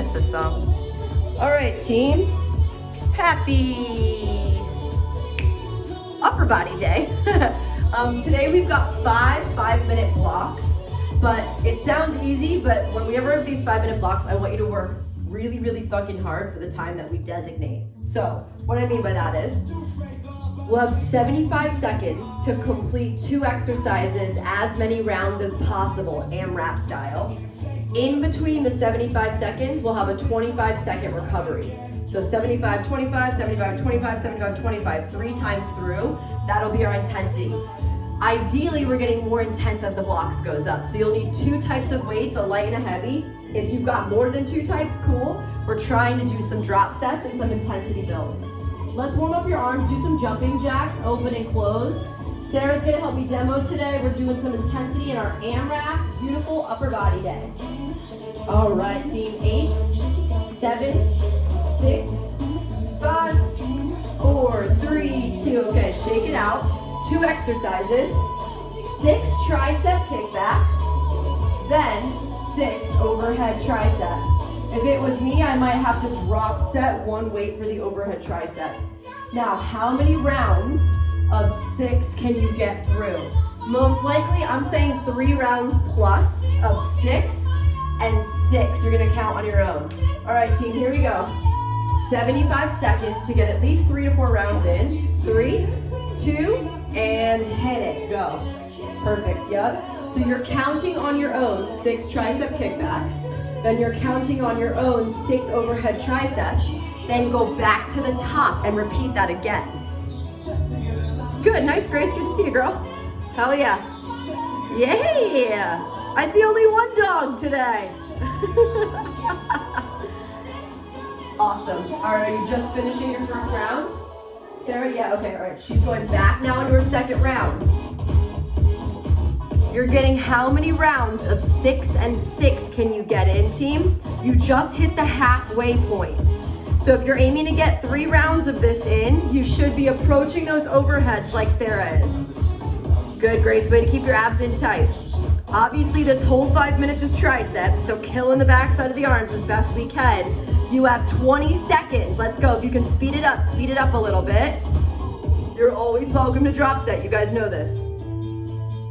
miss this song. All right, team. Happy upper body day. Today we've got 5-minute blocks, but it sounds easy, but when we ever have these 5-minute blocks, I want you to work really, really fucking hard for the time that we designate. So what I mean by that is, we'll have 75 seconds to complete 2 exercises, as many rounds as possible, AMRAP style. In between the 75 seconds, we'll have a 25-second recovery. So 75, 25, 75, 25, 75, 25, 3 times through. That'll be our intensity. Ideally, we're getting more intense as the blocks goes up. So you'll need 2 types of weights, a light and a heavy. If you've got more than 2 types, cool. We're trying to do some drop sets and some intensity builds. Let's warm up your arms, do some jumping jacks, open and close. Sarah's gonna help me demo today. We're doing some intensity in our AMRAP, beautiful upper body day. All right, team, 8, 7, 6, 5, 4, 3, 2. Okay, shake it out. 2 exercises, 6 tricep kickbacks, then 6 overhead triceps. If it was me, I might have to drop set 1 weight for the overhead triceps. Now, how many rounds of 6 can you get through? Most likely, I'm saying 3 rounds plus of 6 and 6. You're gonna count on your own. All right, team, here we go. 75 seconds to get at least 3 to 4 rounds in. 3, 2, and hit it, go. Perfect, yep. So you're counting on your own 6 tricep kickbacks. Then you're counting on your own 6 overhead triceps, then go back to the top and repeat that again. Good, nice, Grace, good to see you, girl. Hell yeah. Yeah, I see only 1 dog today. Awesome, all right, are you just finishing your first round? Sarah, yeah, okay, all right, she's going back now into her second round. You're getting how many rounds of 6 and 6 can you get in, team? You just hit the halfway point. So if you're aiming to get 3 rounds of this in, you should be approaching those overheads like Sarah is. Good, Grace, way to keep your abs in tight. Obviously this whole 5 minutes is triceps, so killing the backside of the arms as best we can. You have 20 seconds, let's go. If you can speed it up a little bit. You're always welcome to drop set, you guys know this.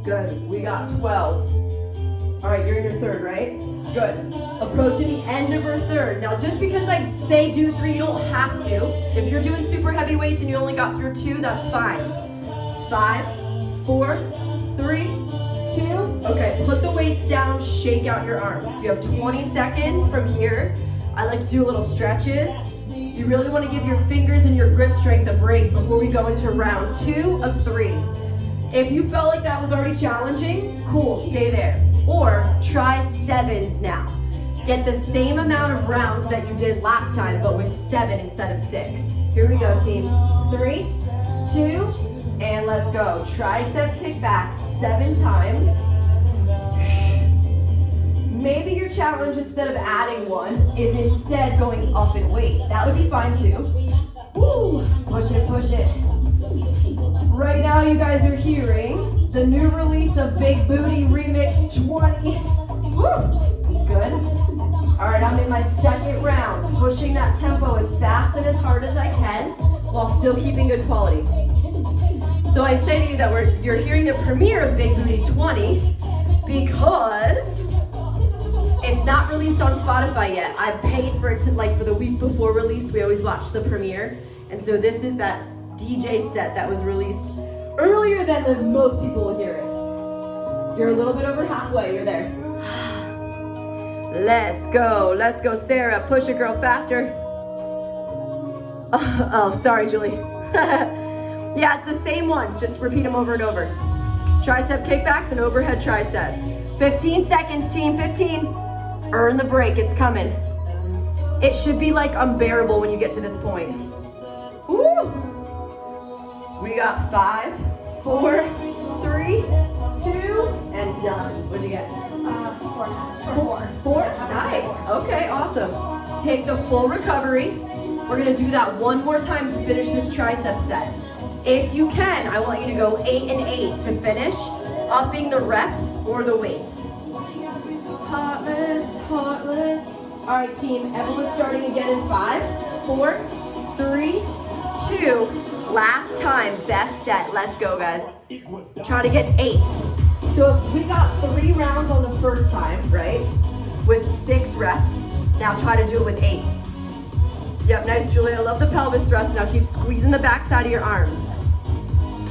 Good, we got 12. All right, you're in your third, right? Good. Approaching the end of her third. Now, just because I say do 3, you don't have to. If you're doing super heavy weights and you only got through 2, that's fine. 5, 4, 3, 2. Okay, put the weights down, shake out your arms. You have 20 seconds from here. I like to do little stretches. You really want to give your fingers and your grip strength a break before we go into round 2 of 3. If you felt like that was already challenging, cool, stay there. Or try 7s now. Get the same amount of rounds that you did last time, but with 7 instead of 6. Here we go, team. 3, 2, and let's go. Tricep kickback 7 times. Maybe your challenge, instead of adding 1, is instead going up in weight. That would be fine too. Woo! Push it, push it. Right now you guys are hearing the new release of Big Booty Remix 20. Woo! Good. All right, I'm in my second round, pushing that tempo as fast and as hard as I can while still keeping good quality. So I say to you that you're hearing the premiere of Big Booty 20 because it's not released on Spotify yet. I paid for it to, like, for the week before release, we always watch the premiere. And so this is that DJ set that was released earlier than most people will hear it. You're a little bit over halfway, you're there. Let's go, Sarah, push it, girl, faster. Oh, sorry, Julie. Yeah, it's the same ones, just repeat them over and over. Tricep kickbacks and overhead triceps. 15 seconds, team, 15. Earn the break, it's coming. It should be like unbearable when you get to this point. Woo! We got 5, 4, 3, 2, and done. What'd you get? 4. 4? Nice. Okay, awesome. Take the full recovery. We're gonna do that 1 more time to finish this tricep set. If you can, I want you to go 8 and 8 to finish, upping the reps or the weight. Heartless, heartless, All right, team, everyone's starting again in 5, 4, 3, 2. Last time, best set. Let's go, guys. Try to get 8. So if we got 3 rounds on the first time, right, with 6 reps, now try to do it with 8. Yep, nice, Julia. I love the pelvis thrust. Now keep squeezing the back side of your arms.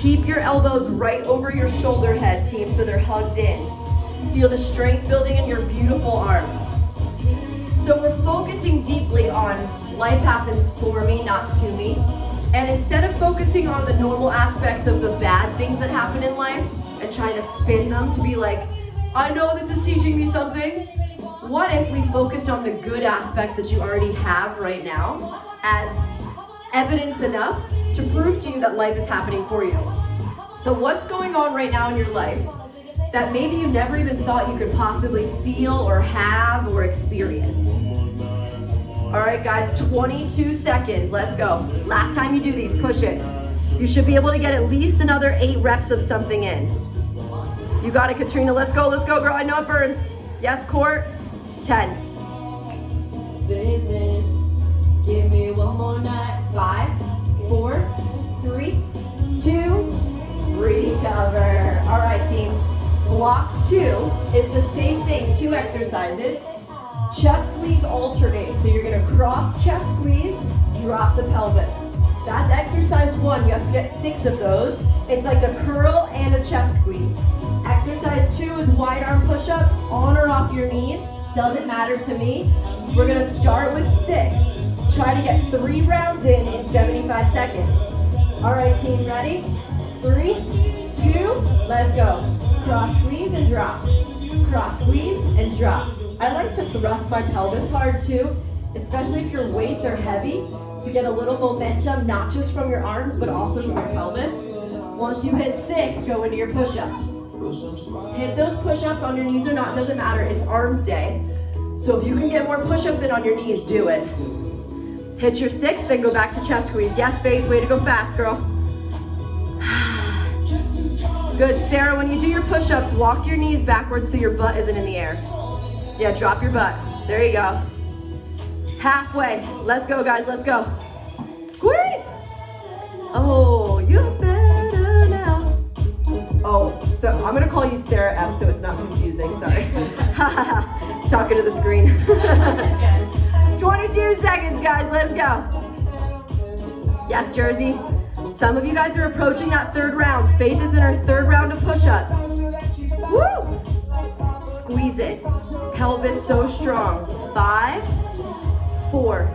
Keep your elbows right over your shoulder head, team, so they're hugged in. Feel the strength building in your beautiful arms. So we're focusing deeply on life happens for me, not to me. And instead of focusing on the normal aspects of the bad things that happen in life and trying to spin them to be like, I know this is teaching me something. What if we focused on the good aspects that you already have right now as evidence enough to prove to you that life is happening for you? So what's going on right now in your life that maybe you never even thought you could possibly feel or have or experience? All right, guys, 22 seconds. Let's go. Last time you do these, push it. You should be able to get at least another 8 reps of something in. You got it, Katrina. Let's go, girl. I know it burns. Yes, Court. 10. Business. Give me one more night. 5, 4, 3, 2. Recover. All right, team. Block 2 is the same thing. 2 exercises. Chest squeeze alternate. So you're gonna cross chest squeeze, drop the pelvis. That's exercise 1. You have to get 6 of those. It's like a curl and a chest squeeze. Exercise 2 is wide arm push-ups, on or off your knees. Doesn't matter to me. We're gonna start with 6. Try to get 3 rounds in 75 seconds. All right, team, ready? 3, 2, let's go. Cross squeeze and drop. Cross squeeze and drop. I like to thrust my pelvis hard too, especially if your weights are heavy, to get a little momentum, not just from your arms, but also from your pelvis. Once you hit 6, go into your push-ups. Hit those push-ups on your knees or not, doesn't matter, it's arms day. So if you can get more push-ups in on your knees, do it. Hit your 6, then go back to chest squeeze. Yes, Faith, way to go fast, girl. Good, Sarah, when you do your push-ups, walk your knees backwards so your butt isn't in the air. Yeah, drop your butt. There you go. Halfway. Let's go, guys, let's go. Squeeze! Oh, you're better now. Oh, so I'm gonna call you Sarah F so it's not confusing, sorry. Talking to the screen. 22 seconds, guys, let's go. Yes, Jersey. Some of you guys are approaching that 3rd round. Faith is in her 3rd round of push-ups. Woo! Squeeze it. Pelvis so strong. 5, 4,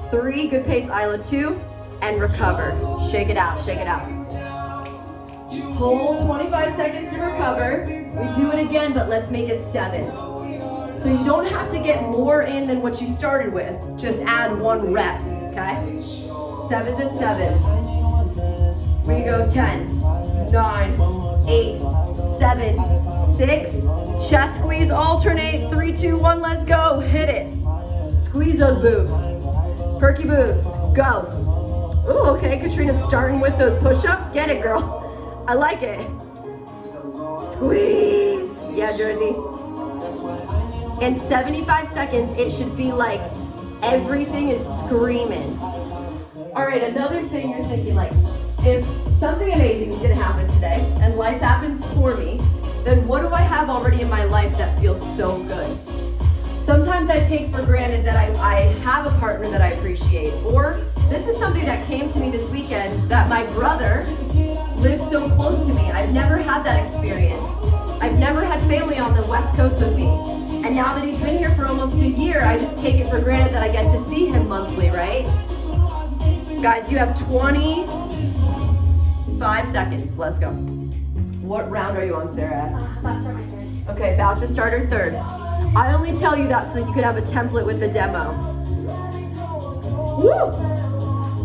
3, good pace, Isla, 2, and recover. Shake it out, shake it out. Hold 25 seconds to recover. We do it again, but let's make it 7. So you don't have to get more in than what you started with. Just add 1 rep, okay? 7s and 7s. We go 10, 9, 8, 7, 6. Chest squeeze, alternate. 3, 2, 1, let's go. Hit it. Squeeze those boobs. Perky boobs. Go. Ooh, okay, Katrina's starting with those push-ups. Get it, girl. I like it. Squeeze. Yeah, Jersey. In 75 seconds, it should be like everything is screaming. All right, another thing you're thinking, like, if something amazing is gonna happen today and life happens for me, then what do I have already in my life that feels so good? Sometimes I take for granted that I have a partner that I appreciate, or this is something that came to me this weekend, that my brother lives so close to me. I've never had that experience. I've never had family on the West Coast with me. And now that he's been here for almost a year, I just take it for granted that I get to see him monthly, right? Guys, you have 25 seconds. Let's go. What round are you on, Sarah? About to start my 3rd. Okay, about to start her 3rd. I only tell you that so that you could have a template with the demo. Woo!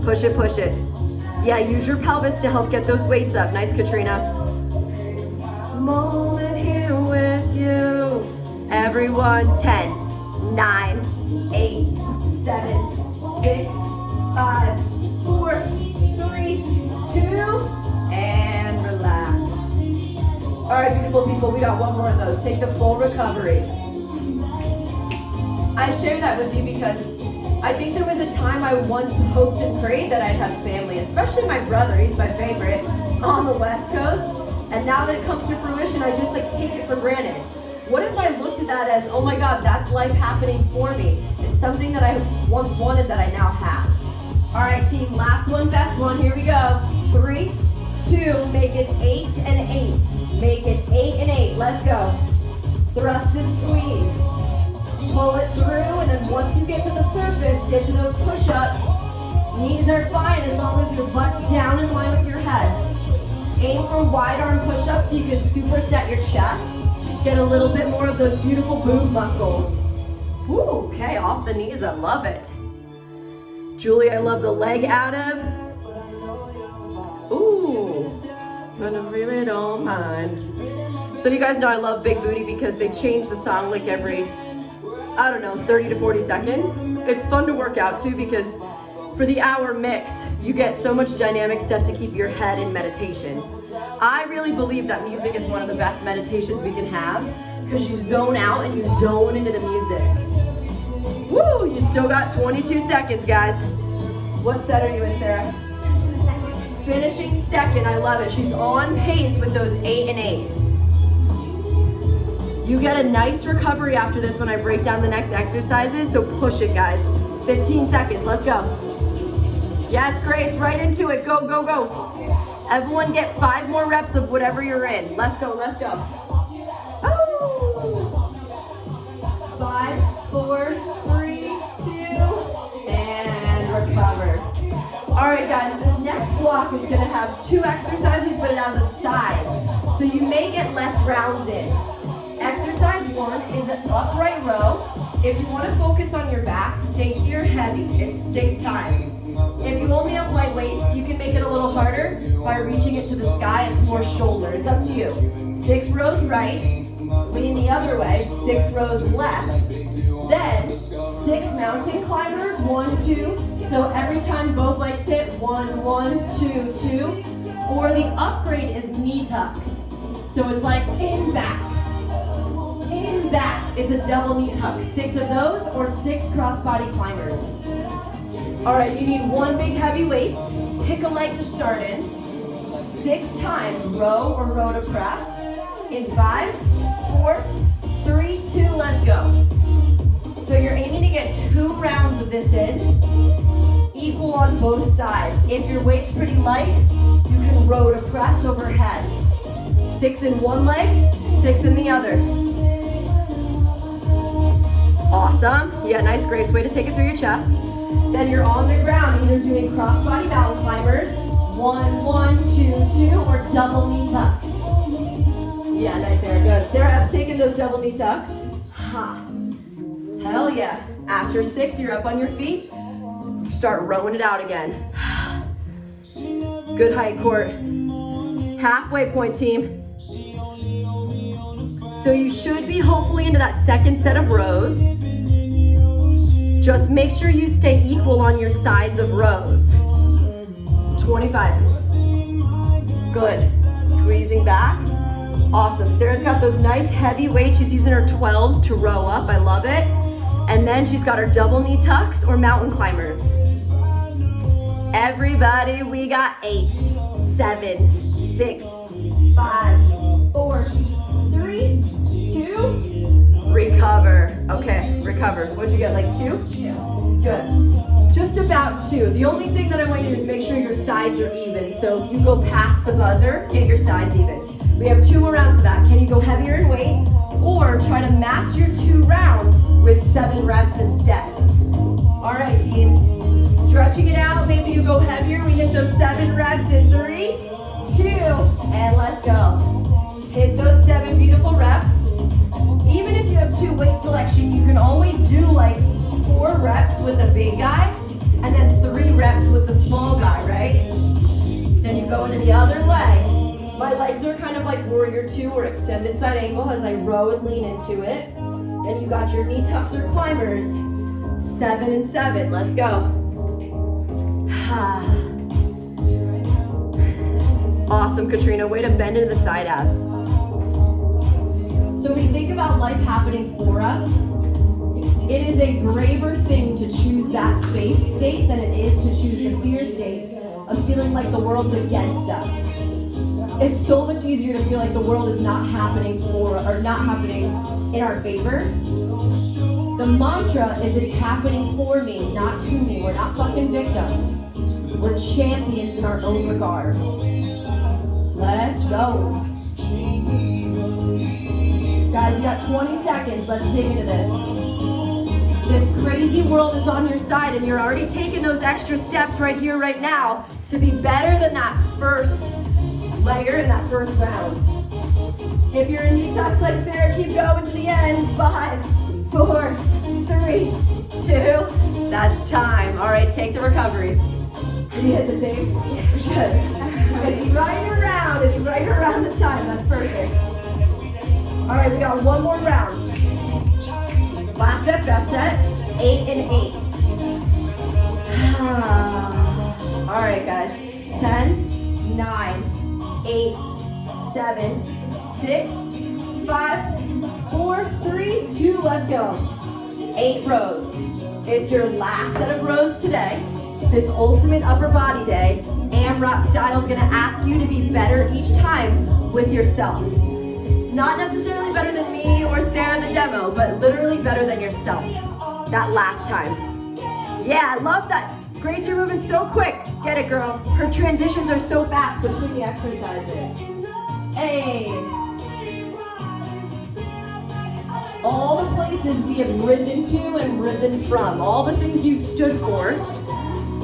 Push it, push it. Yeah, use your pelvis to help get those weights up. Nice, Katrina. Moment here with you. Everyone, 10, 9, 8, 7, 6, 5, 4, 3, 2, and relax. All right, beautiful people, we got 1 more of those. Take the full recovery. I share that with you because I think there was a time I once hoped and prayed that I'd have family, especially my brother, he's my favorite, on the West Coast. And now that it comes to fruition, I just like take it for granted. What if I looked at that as, oh my God, that's life happening for me. It's something that I once wanted that I now have. All right, team, last one, best one, here we go. 3, 2, make it 8 and 8. Make it 8 and 8, let's go. Thrust and squeeze. Pull it through, and then once you get to the surface, get to those push-ups. Knees are fine as long as your butt's down in line with your head. Aim for wide arm push-ups so you can superset your chest. Get a little bit more of those beautiful boob muscles. Woo, okay, off the knees, I love it. Julie, I love the leg out of. Ooh, but I really don't mind. So you guys know I love Big Booty because they change the song like every, I don't know, 30 to 40 seconds. It's fun to work out too because for the hour mix, you get so much dynamic stuff to keep your head in meditation. I really believe that music is one of the best meditations we can have because you zone out and you zone into the music. Woo, you still got 22 seconds, guys. What set are you in, Sarah? Finishing second, I love it. She's on pace with those 8 and 8. You get a nice recovery after this when I break down the next exercises, so push it, guys. 15 seconds, let's go. Yes, Grace, right into it, go, go, go. Everyone get 5 more reps of whatever you're in. Let's go, let's go. Oh. 5, 4, 3, 2, and recover. All right, guys, this next block is gonna have 2 exercises, but it has a side. So you may get less rounds in. Exercise 1 is an upright row. If you want to focus on your back, stay here heavy. It's 6 times. If you only have light weights, you can make it a little harder by reaching it to the sky. It's more shoulder. It's up to you. 6 rows right, lean the other way, 6 rows left. Then 6 mountain climbers, 1, 2. So every time both legs hit, 1, 1, 2, 2. Or the upgrade is knee tucks. So it's like in, back. In, back. It's a double knee tuck. 6 of those or 6 crossbody climbers. All right, you need 1 big heavy weight. Pick a leg to start in. 6 times, row or row to press. In 5, 4, 3, 2, let's go. So you're aiming to get 2 rounds of this in, equal on both sides. If your weight's pretty light, you can row to press overhead. 6 in one leg, 6 in the other. Awesome. Yeah, nice, Grace. Way to take it through your chest. Then you're on the ground, either doing crossbody mountain climbers, 1, 1, 2, 2, or double knee tucks. Yeah, nice, Sarah. Good. Sarah has taken those double knee tucks. Ha. Hell yeah. After 6, you're up on your feet. Start rowing it out again. Good height, Court. Halfway point, team. So you should be hopefully into that second set of rows. Just make sure you stay equal on your sides of rows. 25. Good. Squeezing back. Awesome. Sarah's got those nice heavy weights. She's using her 12s to row up. I love it. And then she's got her double knee tucks or mountain climbers. Everybody, we got 8, 7, 6, 5, 4, 3, 2, recover. Okay, recover. What'd you get, like 2? Yeah. Good. Just about 2. The only thing that I want you to do is make sure your sides are even. So if you go past the buzzer, get your sides even. We have 2 more rounds of that. Can you go heavier in weight? Or try to match your 2 rounds with 7 reps instead. All right, team. Stretching it out. Maybe you go heavier. We hit those 7 reps in 3, 2, and let's go. Hit those 7 beautiful reps. Even if you have 2 weight selection, you can always do like 4 reps with the big guy and then 3 reps with the small guy, right? Then you go into the other leg. My legs are kind of like warrior 2 or extended side angle as I row and lean into it. Then you got your knee tucks or climbers. 7 and 7, let's go. Awesome, Katrina, way to bend into the side abs. So when we think about life happening for us, It is a braver thing to choose that faith state than it is to choose the fear state of feeling like the world's against us. It's so much easier to feel like the world is not happening in our favor. The mantra is it's happening for me, not to me. We're not fucking victims. We're champions in our own regard. Let's go. Guys, you got 20 seconds. Let's dig into this. This crazy world is on your side and you're already taking those extra steps right here, right now to be better than that first layer in that first round. If you're in detox like Sarah, keep going to the end. 5, 4, 3, 2. That's time. All right, take the recovery. Did you hit the same? Good. It's right around. It's right around the time. That's perfect. All right, we got one more round. Last set, best set. 8 and 8. All right, guys. 10, 9, 8, 7, 6, 5, 4, 3, 2. Let's go. 8 rows. It's your last set of rows today. This ultimate upper body day. AMRAP style is going to ask you to be better each time with yourself. Not necessarily better than me or Sarah the demo, but literally better than yourself that last time. Yeah, I love that. Grace, you're moving so quick. Get it, girl. Her transitions are so fast between the exercises. Hey. All the places we have risen to and risen from, all the things you stood for,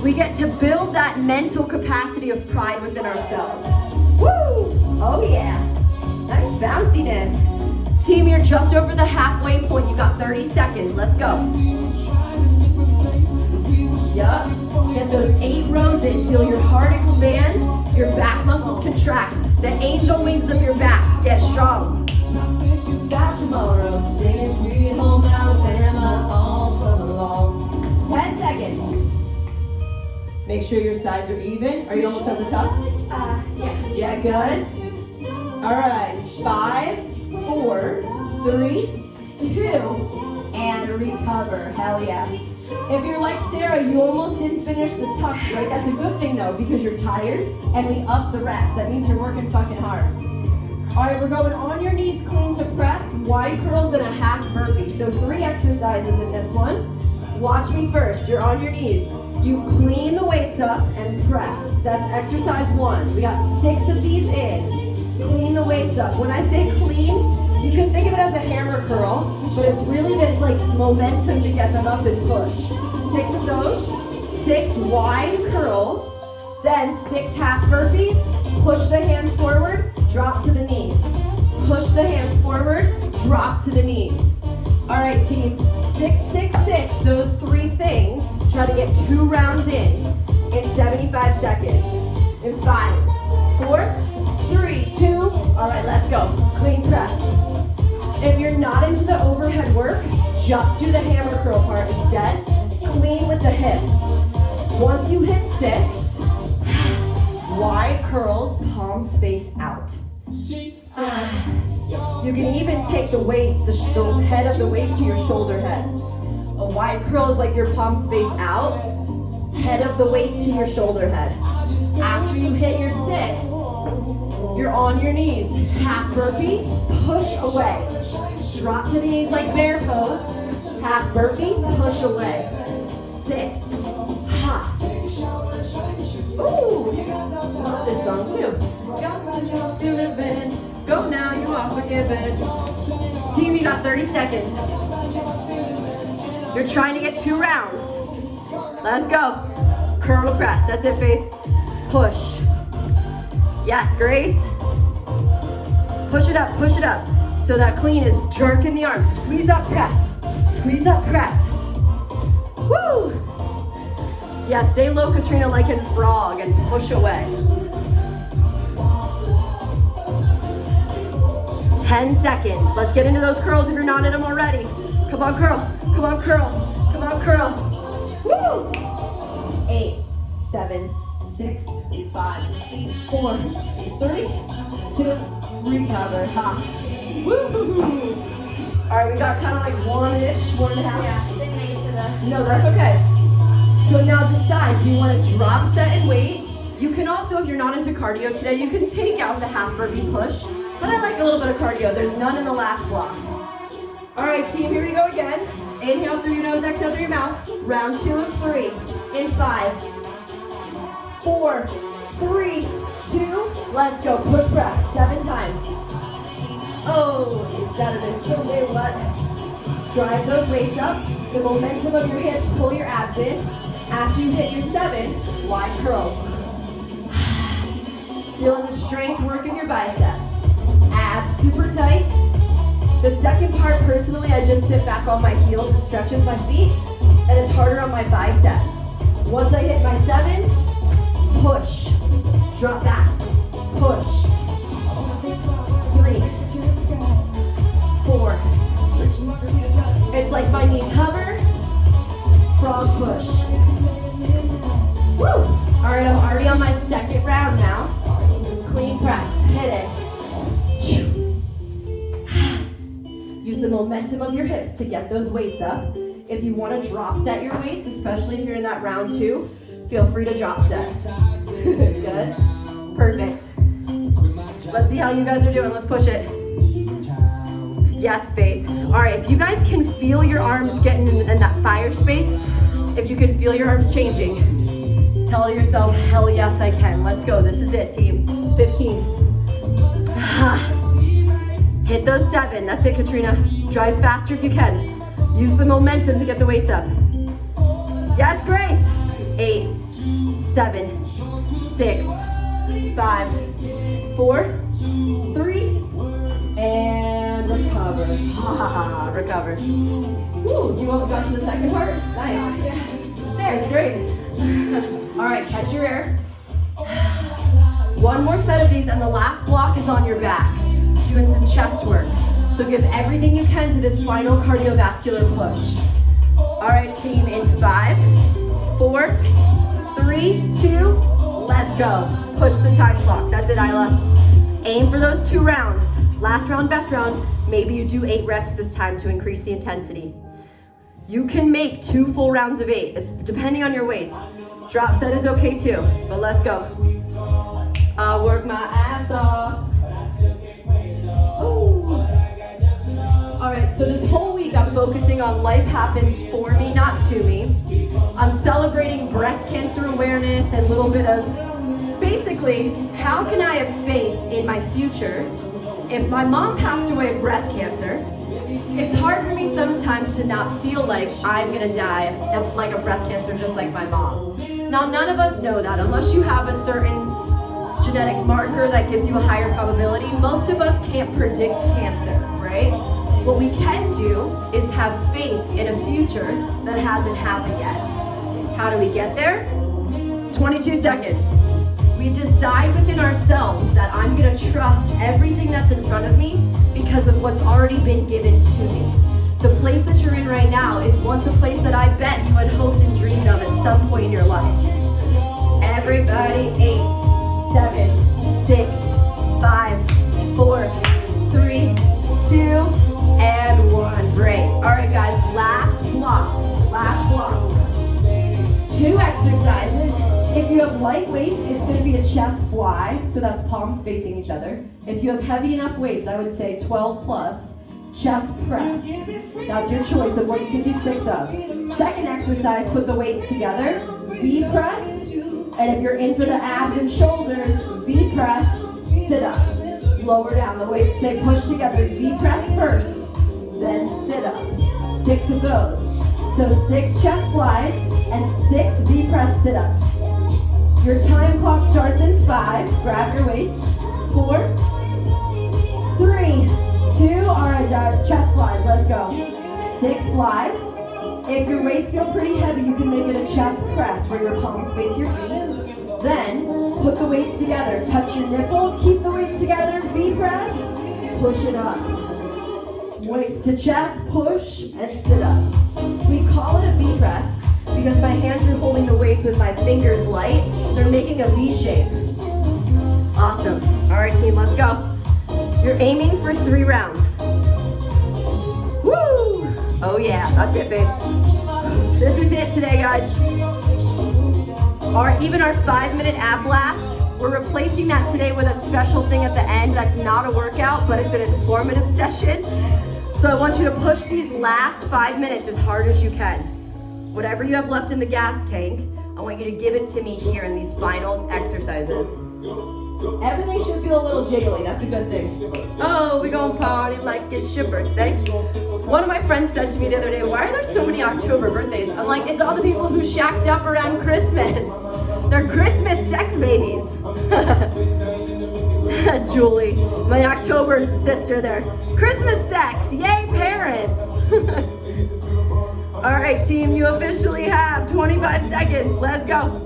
we get to build that mental capacity of pride within ourselves. Woo! Oh yeah. Nice bounciness. Team, you're just over the halfway point. You got 30 seconds. Let's go. Yup. Get those 8 rows in. Feel your heart expand. Your back muscles contract. The angel wings of your back. Get strong. Got tomorrow. Singing Sweet Home Alabama all summer long. 10 seconds. Make sure your sides are even. Are you almost at the tucks? Yeah. Yeah, good. All right, 5, 4, 3, 2, and recover. Hell yeah. If you're like Sarah, you almost didn't finish the tucks, right? That's a good thing though, because you're tired and we up the reps. That means you're working fucking hard. All right, we're going on your knees, clean to press, wide curls and a half burpee. So 3 exercises in this one. Watch me first. You're on your knees. You clean the weights up and press. That's exercise 1. We got 6 of these in. Clean the weights up. When I say clean, you can think of it as a hammer curl, but it's really this like momentum to get them up and push. 6 of those, 6 wide curls, then 6 half burpees, push the hands forward, drop to the knees. Push the hands forward, drop to the knees. All right, team, 6, 6, 6, those 3 things, try to get 2 rounds in 75 seconds. In 5, 4, 3, 2, all right, let's go. Clean press. If you're not into the overhead work, just do the hammer curl part instead. Clean with the hips. Once you hit 6, wide curls, palms face out. You can even take the weight, the head of the weight to your shoulder head. A wide curl is like your palms face out, head of the weight to your shoulder head. After you hit your 6, you're on your knees. Half burpee, push away. Drop to the knees like bear pose. Half burpee, push away. 6. Ha. Ooh. Love this song too. Got the news to live in. Go now, you are forgiven. Team, you got 30 seconds. You're trying to get 2 rounds. Let's go. Curl to press. That's it, Faith. Push. Yes, Grace. Push it up, push it up. So that clean is jerking the arms. Squeeze up, press. Squeeze up, press. Woo! Yeah, stay low, Katrina, like in frog, and push away. 10 seconds. Let's get into those curls if you're not in them already. Come on, curl. Come on, curl. Come on, curl. Woo! 8, 7, 6, 5, 4, 3, 2, recover. Ha. Woo! All right, we got kind of like one-ish, 1.5. Yeah, didn't make it to the... No, that's okay. So now decide, do you want to drop, set, and wait? You can also, if you're not into cardio today, you can take out the half burpee push. But I like a little bit of cardio. There's none in the last block. All right, team, here we go again. Inhale through your nose, exhale through your mouth. Round 2 of 3 in 5, 4, 3, 2. Let's go. Push press 7 times. Oh, Saturday, Sunday, what? Drive those weights up. The momentum of your hips, pull your abs in. After you hit your 7, wide curls. Feeling the strength work in your biceps. Abs super tight. The second part, personally, I just sit back on my heels and stretches my feet, and it's harder on my biceps. Once I hit my 7, push. Drop back. Push. 3, 4. It's like my knees hover. Frog push. Woo! All right, I'm already on my second round now. Clean press. Hit it. Use the momentum of your hips to get those weights up. If you want to drop set your weights, especially if you're in that round 2, feel free to drop set. Good. Perfect. Let's see how you guys are doing. Let's push it. Yes, Faith. All right, if you guys can feel your arms getting in that fire space, if you can feel your arms changing, tell yourself, hell yes, I can. Let's go. This is it, team. 15. Hit those 7. That's it, Katrina. Drive faster if you can. Use the momentum to get the weights up. Yes, Grace. 8, 7, 6, 5, 4, 3, and recover. Recover. Woo, do you want to go to the second part? Nice. Yeah. There, it's great. All right, catch your air. One more set of these, and the last block is on your back. Doing some chest work. So give everything you can to this final cardiovascular push. All right, team, in 5, 4, 3, 2, let's go. Push the time clock. That's it, Isla. Aim for those 2 rounds. Last round, best round. Maybe you do 8 reps this time to increase the intensity. You can make 2 full rounds of 8, depending on your weights. Drop set is okay too, but let's go. I'll work my ass off. Ooh. All right, so this whole week I'm focusing on life happens for me, not to me. I'm celebrating breast cancer awareness and a little bit of, basically, how can I have faith in my future? If my mom passed away of breast cancer, it's hard for me sometimes to not feel like I'm gonna die of like a breast cancer just like my mom. Now, none of us know that unless you have a certain genetic marker that gives you a higher probability. Most of us can't predict cancer, right? What we can do is have faith in a future that hasn't happened yet. How do we get there? 22 seconds. We decide within ourselves that I'm gonna trust everything that's in front of me because of what's already been given to me. The place that you're in right now is once a place that I bet you had hoped and dreamed of at some point in your life. Everybody, 8, 7, 6, 5, 4, 3, 2, and 1. Great. All right, guys, last block. 2 exercises. If you have light weights, it's going to be a chest fly, so that's palms facing each other. If you have heavy enough weights, I would say 12 plus, chest press. That's your choice of what you can do 6 of. Second exercise, put the weights together, V press. And if you're in for the abs and shoulders, V press, sit up. Lower down, the weights stay pushed together. V press first, then sit up. 6 of those. So 6 chest flies and 6 V press sit-ups. Your time clock starts in 5. Grab your weights. 4, 3, 2. All right, chest flies. Let's go. 6 flies. If your weights feel pretty heavy, you can make it a chest press where your palms face your feet. Then, put the weights together. Touch your nipples, keep the weights together. V press, push it up. Weights to chest, push, and sit up. We call it a V press because my hands are holding the weights with my fingers light. They're making a V shape. Awesome. All right, team, let's go. You're aiming for 3 rounds. Woo! Oh yeah, that's it, babe. This is it today, guys. Even our 5-minute ab blast, we're replacing that today with a special thing at the end that's not a workout, but it's an informative session. So I want you to push these last 5 minutes as hard as you can. Whatever you have left in the gas tank, I want you to give it to me here in these final exercises. Everything should feel a little jiggly, that's a good thing. Oh, we gonna party like it's your birthday. One of my friends said to me the other day, why are there so many October birthdays? I'm like, it's all the people who shacked up around Christmas. They're Christmas sex babies. Julie, my October sister there. Christmas sex, yay parents. All right, team, you officially have 25 seconds. Let's go.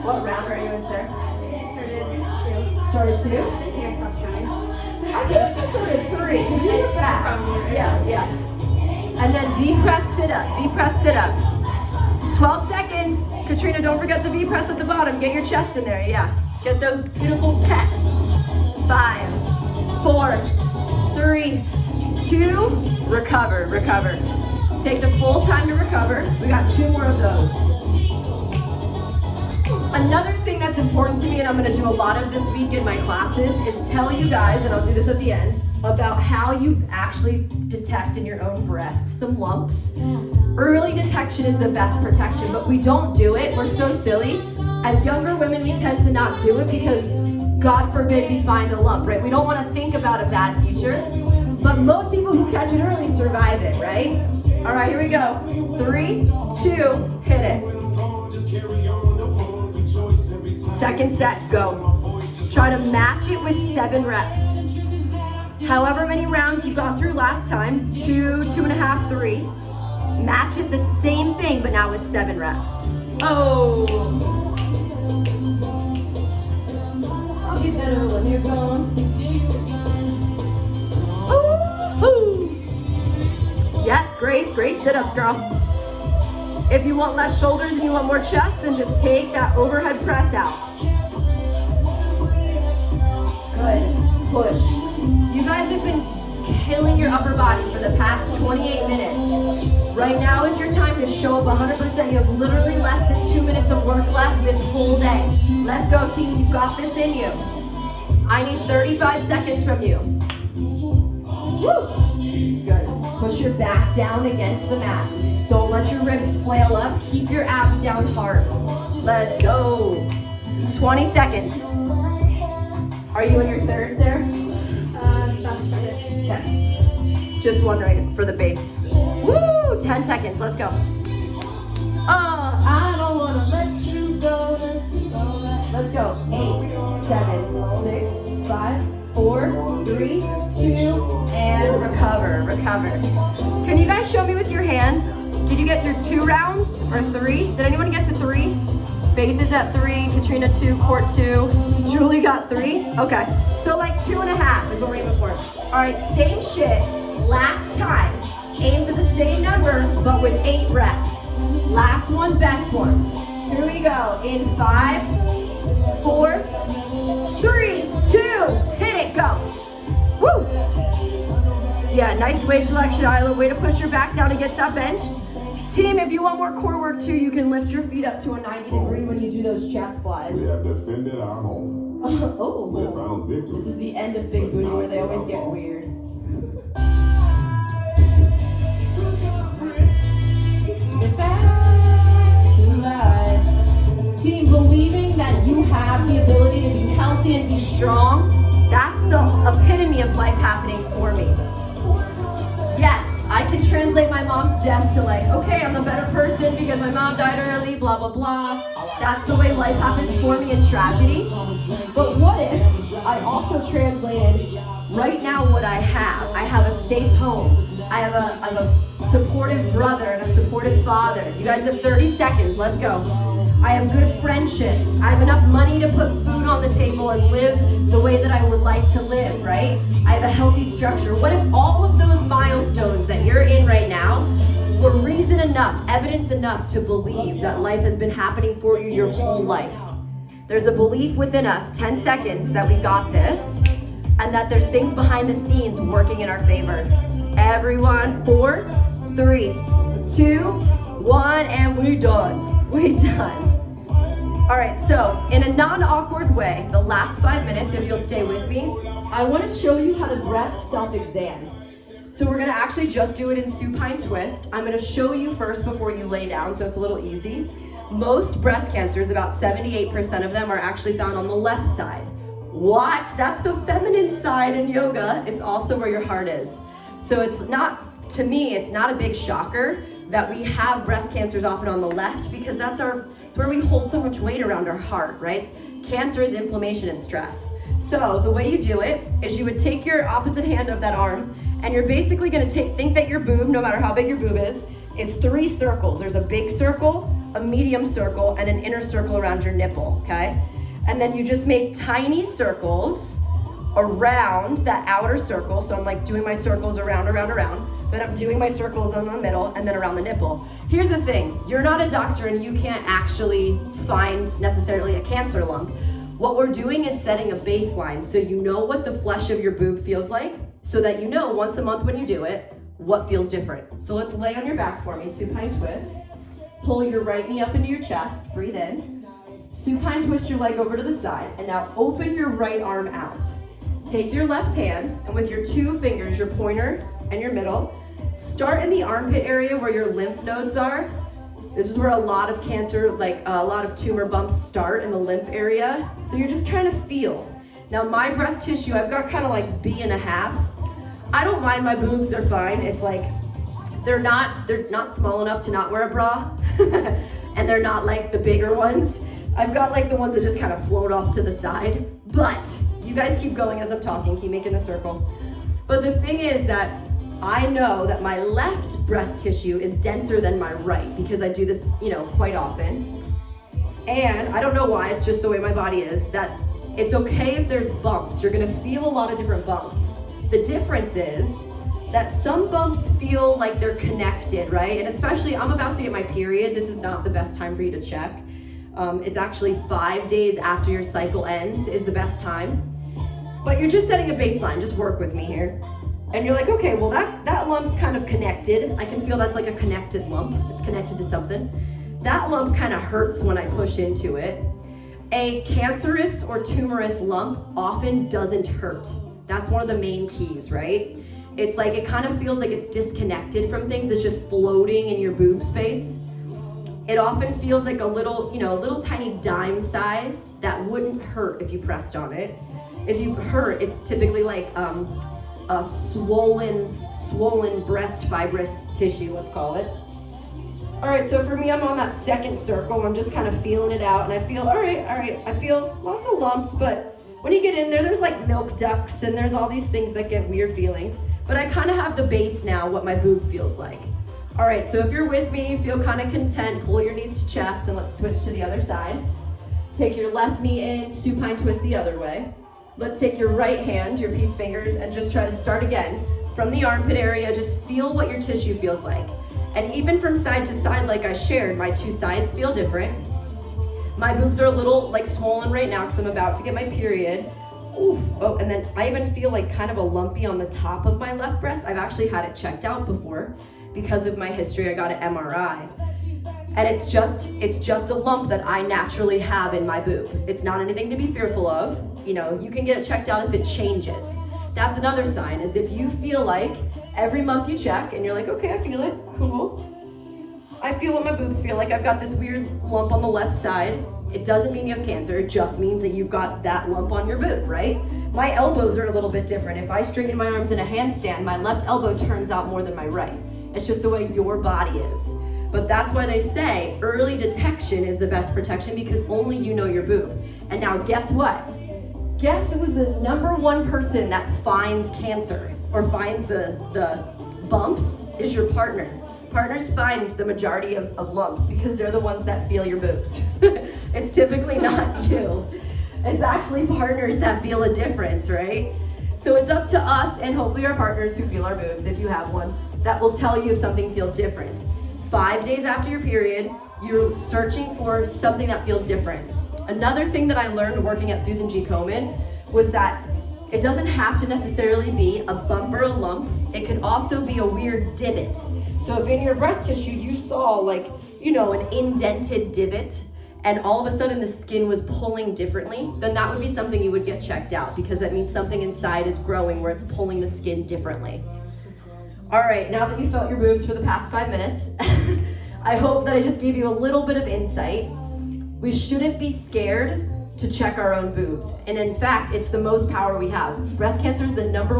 What round are you in, sir? Started 2. I think you started 3, because these are fast. Yeah. And then V-press sit-up, V-press sit-up. 12 seconds. Katrina, don't forget the V-press at the bottom. Get your chest in there, yeah. Get those beautiful pecs. 5, 4, 3, 2, recover. Take the full time to recover. We got 2 more of those. Another thing that's important to me, and I'm going to do a lot of this week in my classes, is tell you guys, and I'll do this at the end, about how you actually detect in your own breast some lumps. Early detection is the best protection, but we don't do it. We're so silly. As younger women, we tend to not do it because, God forbid, we find a lump, right? We don't want to think about a bad future, but most people who catch it early survive it, right? All right, here we go. 3, 2, hit it. Second set, go. Try to match it with 7 reps. However many rounds you got through last time, 2, 2.5, 3. Match it the same thing, but now with 7 reps. Oh. I'll get better when you're gone. Ooh. Yes, Grace, great sit-ups, girl. If you want less shoulders and you want more chest, then just take that overhead press out. Good, push. You guys have been killing your upper body for the past 28 minutes. Right now is your time to show up 100%. You have literally less than 2 minutes of work left this whole day. Let's go, team, you've got this in you. I need 35 seconds from you. Woo! Good. Push your back down against the mat. Don't let your ribs flail up. Keep your abs down hard. Let's go. 20 seconds. Are you in your third, Sarah? Okay. Just wondering for the base. Woo! 10 seconds. Let's go. I don't want to let you go. Let's go. 8, 7, 6, 5, 4, 3, 2, and recover. Can you guys show me with your hands? Did you get through 2 rounds or 3? Did anyone get to 3? Faith is at 3, Katrina 2, Court 2, Julie got 3. Okay, so like 2.5 is what we're aiming for. All right, same shit. Last time, aim for the same number, but with 8 reps. Last one, best one. Here we go. In 5, 4, 3, 2, hit it, go. Woo! Yeah, nice weight selection, Isla. Way to push your back down against that bench. Team, if you want more core work too, you can lift your feet up to a 90 degree when you do those chest flies. We have defended our home. Oh, We found victory. this is the end of Big Booty where they always get weird. Get back to life. Team, believing that you have the ability to be healthy and be strong, that's the epitome of life happening for me. Yes, I can translate my mom's death to like, okay, I'm a better person because my mom died early, blah, blah, blah. That's the way life happens for me in tragedy. But what if I also translated right now what I have? I have a safe home. I have a supportive brother and a supportive father. You guys have 30 seconds, let's go. I have good friendships. I have enough money to put food on the table and live the way that I would like to live, right? I have a healthy structure. What if all of those milestones that you're in right now were reason enough, evidence enough to believe that life has been happening for you your whole life? There's a belief within us, 10 seconds, that we got this. and that there's things behind the scenes working in our favor. Everyone, 4, 3, 2, 1, and we're done. We're done. All right, so in a non-awkward way, the last 5 minutes, if you'll stay with me, I want to show you how to breast self-exam. So we're gonna actually just do it in supine twist. I'm gonna show you first before you lay down, so it's a little easy. Most breast cancers, about 78% of them, are actually found on the left side. What? That's the feminine side in yoga. It's also where your heart is. So it's not, to me, it's not a big shocker that we have breast cancers often on the left, because it's where we hold so much weight around our heart, right? Cancer is inflammation and stress. So the way you do it is you would take your opposite hand of that arm, and you're basically gonna think that your boob, no matter how big your boob is 3 circles. There's a big circle, a medium circle, and an inner circle around your nipple, okay? And then you just make tiny circles around that outer circle. So I'm like doing my circles around, then I'm doing my circles in the middle, and then around the nipple. Here's the thing, you're not a doctor and you can't actually find necessarily a cancer lump. What we're doing is setting a baseline so you know what the flesh of your boob feels like, so that you know once a month when you do it, what feels different. So let's lay on your back for me, supine twist. Pull your right knee up into your chest, breathe in. Supine twist your leg over to the side, and now open your right arm out. Take your left hand, and with your 2 fingers, your pointer and your middle, start in the armpit area where your lymph nodes are. This is where a lot of cancer, like a lot of tumor bumps start, in the lymph area. So you're just trying to feel. Now my breast tissue, I've got kind of like B&1/2s. I don't mind my boobs, they're fine. It's like, they're not small enough to not wear a bra, and they're not like the bigger ones. I've got like the ones that just kind of float off to the side, but you guys keep going as I'm talking, keep making the circle. But the thing is that I know that my left breast tissue is denser than my right, because I do this, quite often. And I don't know why, it's just the way my body is, that it's okay if there's bumps. You're gonna feel a lot of different bumps. The difference is that some bumps feel like they're connected, right? And especially, I'm about to get my period. This is not the best time for you to check. It's actually 5 days after your cycle ends is the best time. But you're just setting a baseline, just work with me here. And you're like, okay, well that lump's kind of connected. I can feel that's like a connected lump. It's connected to something. That lump kind of hurts when I push into it. A cancerous or tumorous lump often doesn't hurt. That's one of the main keys, right? It's like, it kind of feels like it's disconnected from things. It's just floating in your boob space. It often feels like a little tiny dime sized that wouldn't hurt if you pressed on it. If you hurt, it's typically like a swollen breast fibrous tissue, let's call it. All right, so for me, I'm on that second circle. I'm just kind of feeling it out, and I feel, all right, I feel lots of lumps, but when you get in there, there's like milk ducts, and there's all these things that get weird feelings. But I kind of have the base now, what my boob feels like. All right, so if you're with me, feel kind of content, pull your knees to chest, and let's switch to the other side. Take your left knee in, supine twist the other way. Let's take your right hand, your peace fingers, and just try to start again. From the armpit area, just feel what your tissue feels like. And even from side to side, like I shared, my 2 sides feel different. My boobs are a little like swollen right now because I'm about to get my period. Oof. Oh, and then I even feel like kind of a lumpy on the top of my left breast. I've actually had it checked out before because of my history. I got an MRI. And it's just a lump that I naturally have in my boob. It's not anything to be fearful of. You can get it checked out if it changes. That's another sign, is if you feel like every month you check and you're like, okay, I feel it, cool. I feel what my boobs feel like. I've got this weird lump on the left side. It doesn't mean you have cancer. It just means that you've got that lump on your boob, right? My elbows are a little bit different. If I straighten my arms in a handstand, my left elbow turns out more than my right. It's just the way your body is. But that's why they say early detection is the best protection, because only you know your boob. And now guess what? Guess who's the #1 person that finds cancer or finds the bumps is your partner. Partners find the majority of lumps because they're the ones that feel your boobs. It's typically not you. It's actually partners that feel a difference, right? So it's up to us and hopefully our partners who feel our boobs, if you have one, that will tell you if something feels different. 5 days after your period, you're searching for something that feels different. Another thing that I learned working at Susan G. Komen was that It doesn't have to necessarily be a bump or a lump. It could also be a weird divot. So if in your breast tissue you saw like, you know, an indented divot and all of a sudden the skin was pulling differently, then that would be something you would get checked out because that means something inside is growing where it's pulling the skin differently. All right, now that you felt your boobs for the past 5 minutes, I hope that I just gave you a little bit of insight. We shouldn't be scared to check our own boobs. And in fact, it's the most power we have. Breast cancer is the number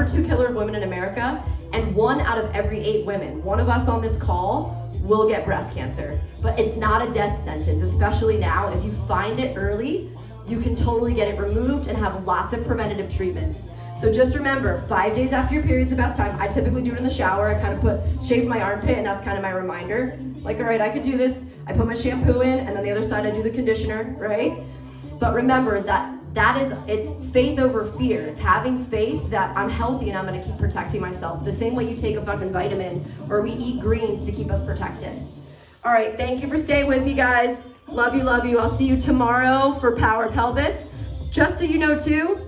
2 killer of women in America, and 1 out of every 8 women, one of us on this call, will get breast cancer. But it's not a death sentence, especially now. If you find it early, you can totally get it removed and have lots of preventative treatments. So just remember, 5 days after your period's the best time. I typically do it in the shower. I kind of shave my armpit, and that's kind of my reminder. Like, all right, I could do this. I put my shampoo in, and on the other side, I do the conditioner, right? But remember it's faith over fear. It's having faith that I'm healthy and I'm gonna keep protecting myself. The same way you take a fucking vitamin or we eat greens to keep us protected. All right, thank you for staying with me, guys. Love you, love you. I'll see you tomorrow for Power Pelvis. Just so you know too,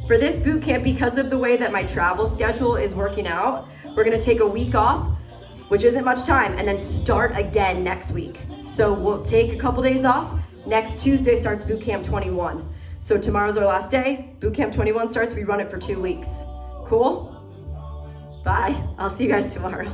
for this boot camp, because of the way that my travel schedule is working out, we're gonna take a week off, which isn't much time, and then start again next week. So we'll take a couple days off. Next Tuesday starts Bootcamp 21. So tomorrow's our last day. Bootcamp 21 starts, we run it for 2 weeks. Cool? Bye, I'll see you guys tomorrow.